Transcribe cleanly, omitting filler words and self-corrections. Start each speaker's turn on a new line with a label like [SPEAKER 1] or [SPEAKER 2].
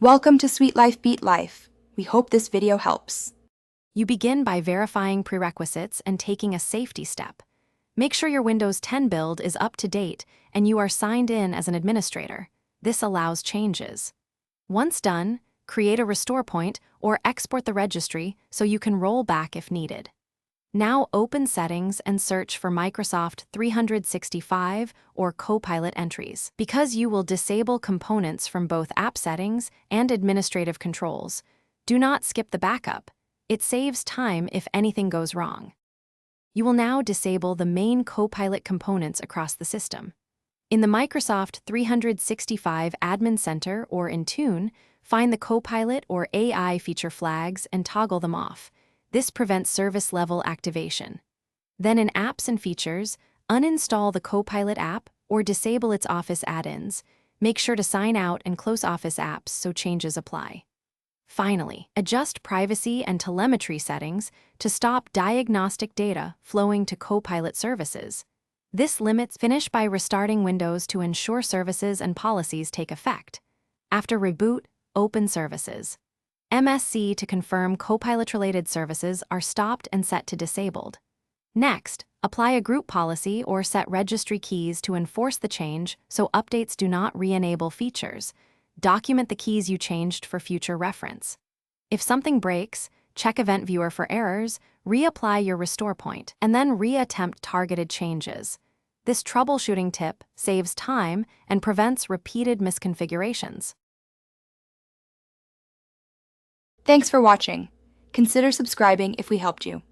[SPEAKER 1] Welcome to Sweet Life Beat Life. We hope this video helps.
[SPEAKER 2] You begin by verifying prerequisites and taking a safety step. Make sure your Windows 10 build is up to date and you are signed in as an administrator. This allows changes. Once done, create a restore point or export the registry so you can roll back if needed. Now open Settings and search for Microsoft 365 or Copilot entries. Because you will disable components from both app settings and administrative controls, do not skip the backup. It saves time if anything goes wrong. You will now disable the main Copilot components across the system. In the Microsoft 365 Admin Center or in Tune, find the Copilot or AI feature flags and toggle them off. This prevents service-level activation. Then in Apps and Features, uninstall the Copilot app or disable its Office add-ins. Make sure to sign out and close Office apps so changes apply. Finally, adjust privacy and telemetry settings to stop diagnostic data flowing to Copilot services. This limits finish by restarting Windows to ensure services and policies take effect. After reboot, open Services. MSC to confirm Copilot-related services are stopped and set to disabled. Next, apply a group policy or set registry keys to enforce the change so updates do not re-enable features. Document the keys you changed for future reference. If something breaks, check Event Viewer for errors, reapply your restore point, and then re-attempt targeted changes. This troubleshooting tip saves time and prevents repeated misconfigurations.
[SPEAKER 1] Thanks for watching. Consider subscribing if we helped you.